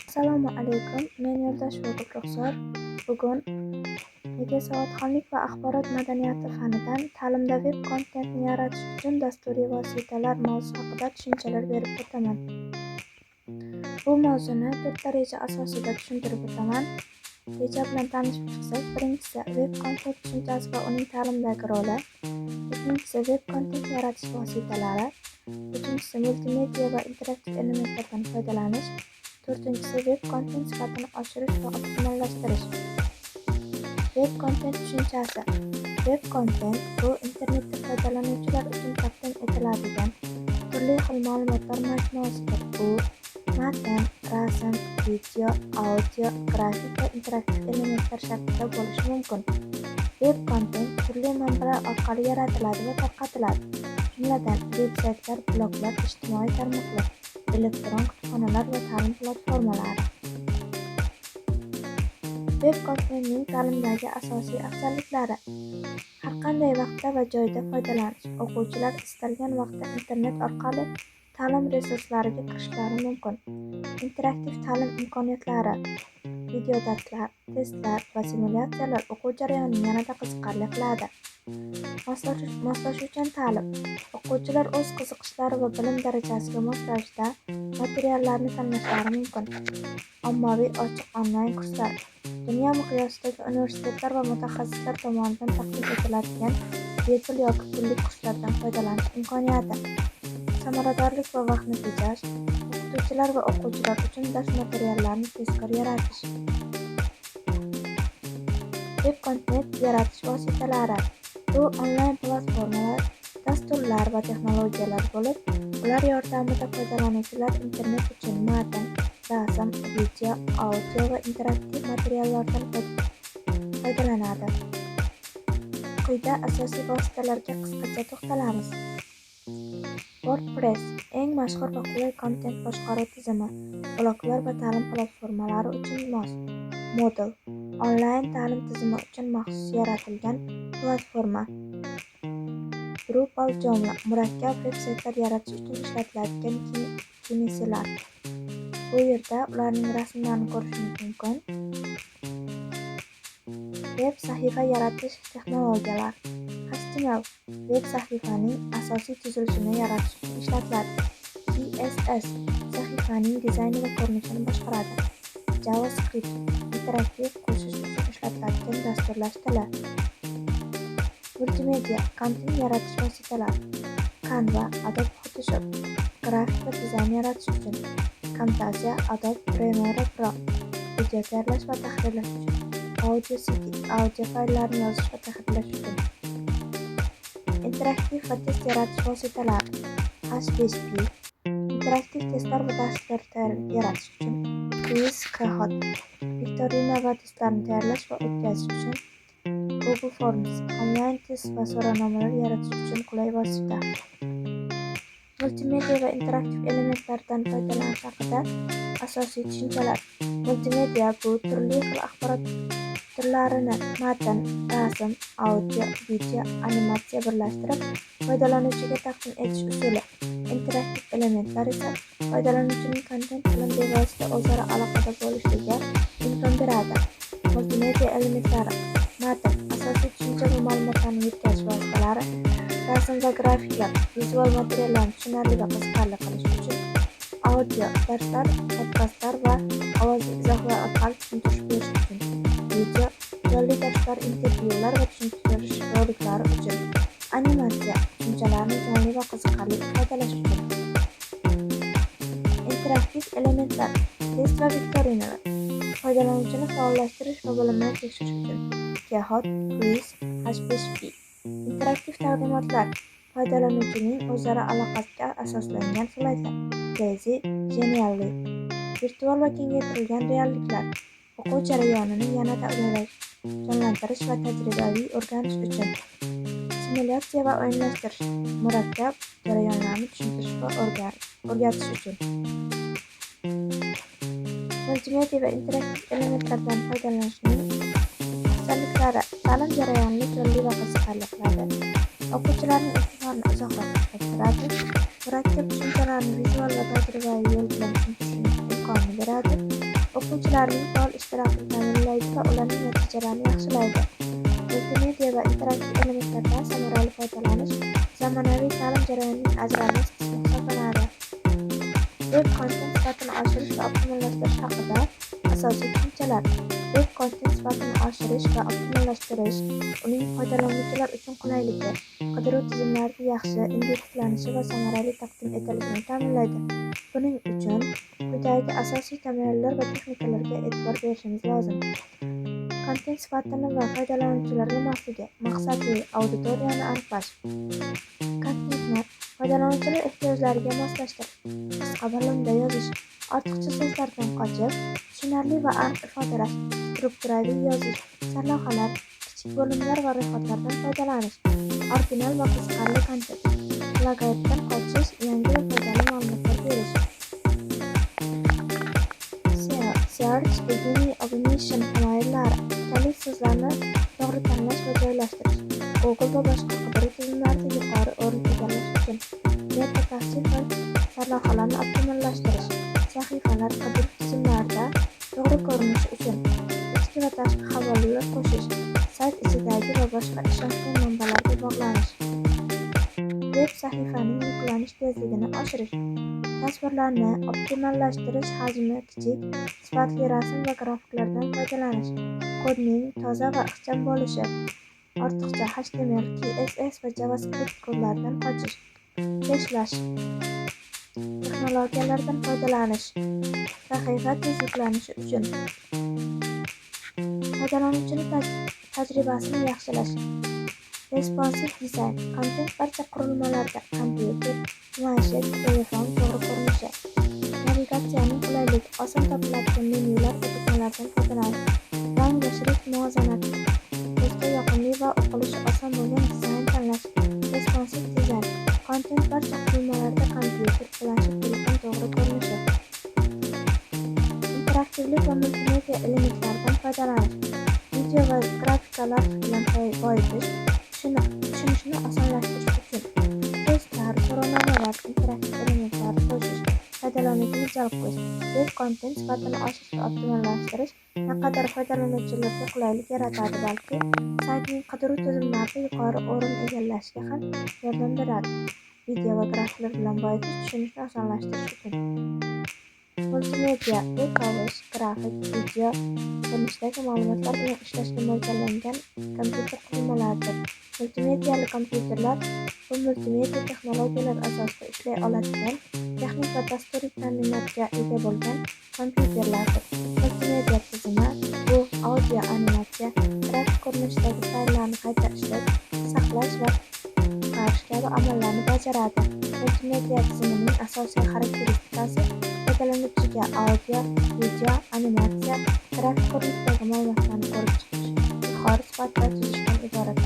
Assalomu alaykum, men Yo'ldoshev Ruxsor. Bugun media savodxonlik va axborot madaniyati fanidan ta'limda veb kontentni yaratish uchun dasturiy vositalar mavzusi haqida tushunchalar berib o'taman. Bu mavzuni 4 daraja asosida tushuntirib o'taman. Reja bilan tanishib chiqsak, birinchisi veb kontent tushunchasi va uning ta'limdagi roli, ikkinchisi veb kontent yaratish vositalari, uchinchisi multimedia va interaktiv elementlardan foydalanish, to'rtinchisi veb kontent sifatini oshirish va optimallashtirish. Veb kontent tushunchasi. Veb kontent bu internetda foydalanuvchilar uchun taqdim etiladigan turli xil ma'lumotlar majmuasidir. Bu matn, rasm, video, audio, grafik va interaktiv elementlar shaklida bo'lishi mumkin. Veb kontent turli manbalar orqali yaratiladi va tarqatiladi. Jumladan, veb-saytlar, bloglar, ijtimoiy tarmoqlar, elektron kutubxonalar va ta'lim platformalari. Veb kontentning ta'limdagi asosiy afzalliklari. Har qanday vaqtda va joyda foydalanish. O'quvchilar istalgan vaqtda internet orqali ta'lim resurslariga kirishlari mumkin. Interaktiv ta'lim imkoniyatlari. Video darslar, testlar va simulyatsiyalar o'quv jarayonini yanada qiziqarli qiladi. Moslashuvchan ta'lim. O'quvchilar o'z qiziqishlari va bilim darajasiga mos ravishda materiallarni tanlashlari mumkin. Ommaviy ochiq onlayn kurslar. Dunyo miqyosidagi universitetlar va mutaxassislar tomonidan taqdim etiladigan bepul yoki pullik kurslardan foydalanish imkoniyati. Samaradorlik va vaqtni tejash. O'qituvchilar va o'quvchilar uchun dars materiallarini tezkor yaratish. Veb kontent yaratish vositalari. Bu onlayn platformalar, dasturlar va texnologiyalar bo'lib, ular yordamida foydalanuvchilar internet uchun matn, rasm, video, audio va interaktiv materiallardan foydalanadi. Quyida asosiy vositalarga qisqacha to'xtalamiz. WordPress eng mashhur va qulay kontent boshqaruv tizimi, bloglar va ta'lim platformalari uchun mos. Moodle onlayn ta'lim tizimi uchun maxsus yaratilgan platforma. Drupal Joomla murakkab veb-saytlar yaratish uchun ishlatiladigan kengsilar. Bu yerda ularning rasmlarini ko'rishingiz mumkin. Veb sahifa yaratish texnologiyalari. HTML veb sahifaning asosiy tuzilishini yaratish uchun ishlatiladi. CSS sahifaning dizayni va ko'rinishini boshqaradi. JavaScript interaktiv qo'shish uchun ishlatiladigan dasturlash tili. Multimedia kontent yaratish vositalari. Canva, Adobe Photoshop grafik va dizayn yaratish uchun. Camtasia, Adobe Premiere Pro video tayyorlash va tahrirlash uchun. Audacity audio fayllarni yozish va tahrirlash uchun. Interaktiv va test yaratish vositalari. H5P interaktiv testlar va darslar yaratish uchun. Quiz, Kahoot viktorina va testlarni tayyorlash va o'tkazish uchun. Google Forms onlayn test va so'rovnomalar yaratish uchun qulay vosita. Multimedia va interaktiv elementlardan foydalanish haqida asosiy tushunchalar. Multimedia bu turli xil axborot turlarini matn, rasm, audio, video, animatsiya birlashtirib foydalanuvchiga taqdim etish usuli. Interaktiv elementlar esa foydalanuvchining kontent bilan bevosita o'zaro aloqada bo'lishiga imkon beradi. Multimedia elementlari. Matn asosiy tushuncha va ma'lumotlarni yetkazish vositalari. Rasm va grafiklar vizual materiallarni tushunarli va qiziqarli qilish uchun. Audio darslar, podkastlar va ovozli izohlar orqali tushuntirish berish uchun. Video jonli darslar, intervyular va tushuntirish roliklari uchun. Animatsiya tushunchalarni jonli va qiziqarli ifodalash uchun. Interaktiv elementlar test va viktorinalar foydalanuvchini faollashtirish va bilimini tekshirish uchun. Kahoot, Quiz, H5P interaktiv taqdimotlar foydalanuvchining o'zaro aloqasiga asoslangan slaydlar. Lazy, Genially virtual va kengaytirilgan realliklar o'quv jarayonini yanada jonlantirish va tajribaviy o'rganish uchun. Simulyatsiya va o'yinlashtirish murakkab jarayonlarni tushuntirish va o'rgatish uchun. Multimedia va interaktiv elementlardan foydalanishning afzalliklari. Ta'lim jarayonini jonli va qiziqarli qiladi. O'quvchilarning e'tiborini uzoqroq qisqartiradi. Murakkab tushunchalarni vizual va tajribaviy yo'l bilan tushuntirishning imkonini beradi. o'quvchilarning faol ishtirokini ta'minlaydi va ularning natijalarini yaxshilaydi. Multimedia va interaktiv elementlardan samarali foydalanish zamonaviy ta'lim jarayonining ajralmas qismi hisoblanadi. Web kontent sifatini oshirish va optimallashtirish haqida asosiy tushunchalar. Web kontent sifatini oshirish va optimallashtirish uning foydalanuvchilar uchun qulayligi, qidiruv tizimlarida yaxshi indekslanishi va samarali taqdim etilishini ta'minlaydi. Buning uchun quyidagi asosiy tamoyillar va texnikalarga e'tibor berishimiz lozim. Kontent sifatini va foydalanuvchilarga mosligi. Maqsadli auditoriyani aniqlash. Kontentni foydalanuvchilar ehtiyojlariga moslashtirish. Qisqa bo'limda yozish. Ortiqcha so'zlardan qochib, tushunarli va aniq ifodalash. Strukturaviy yozish. Sarlavhalar, kichik bo'limlar va ro'yxatlardan foydalanish. Original va qiziqarli kontent. Plagiatdan qochish, yangi va foydali ma'lumotlar berish. Search engine optimization tamoyillari. Kalit so'zlarni to'g'ri tanlash va joylashtirish. Google va boshqa qidiruv tizimlarida yuqori o'rin egallash uchun. Meta tavsiya va sarlavhalarni optimallashtirish. Sahifalar qidiruv tizimlarida to'g'ri ko'rinishi uchun. Ichki va tashqi havolalar qo'shish. Sayt ichidagi va boshqa ishonchli manbalarga bog'lanish. Veb sahifaning yuklanish tezligini oshirish. Tasvirlarni optimallashtirish, hajmi kichik, sifatli rasm va grafiklardan foydalanish. Kodning toza va ixcham bo'lishi. Ortiqcha HTML, CSS va JavaScript kodlaridan qochish. Keshlash texnologiyalardan foydalanish. Sahifa tez yuklanishi uchun. Foydalanuvchining tajribasini yaxshilash. Responsive dizayn. Kontent barcha qurilmalarda kompyuter, planshet, telefon to'g'ri ko'rinishi. Navigatsiyaning qulayligi. Oson topiladigan menyular va bukmalardan foydalanish. Rang va shrift muvozanati. Ko'zga yoqimli va o'qilishi oson bo'lgan dizayn tanlash. Responsive dizayn. Kontent barcha qurilmalarda kompyuter, planshet, telefon to'g'ri ko'rinishi. Interaktivlik va multimedia elementlaridan foydalanish. Video va grafikalar bilan boyitish, tushunishni osonlashtirish uchun. Testlar, so'rovnomalar, interaktiv elementlar qo'shish, foydalanuvchini jalb qilish. Web kontent sifatini oshirish va optimallashtirish naqadar foydalanuvchilarga qulaylik yaratadi, balki saytning qidiruv tizimlarida yuqori o'rin egallashiga ham yordam beradi. Video va grafiklar bilan boyitish, tushunishni osonlashtirish uchun. Multimedia voice, grafik, video ko'rinishdagi ma'lumotlar bilan ishlashga mo'ljallangan kompyuter qurilmalaridir. Multimediali kompyuterlar bu multimedia texnologiyalar asosida ishlay oladigan texnik va dasturiy ta'minotga ega bo'lgan kompyuterlardir. Multimedia tizimi bu audio, animatsiya, grafik ko'rinishdagi fayllarni qayta ishlash, saqlash va chiqarish kabi amallarni bajaradi. Multimedia tizimining asosiy xarakteristikasi foydalanuvchiga audio, video, animatsiya, grafik ko'rinishdagi ma'lumotlarni ko'rib chiqish, yuqori sifatda tuzishdan iborat.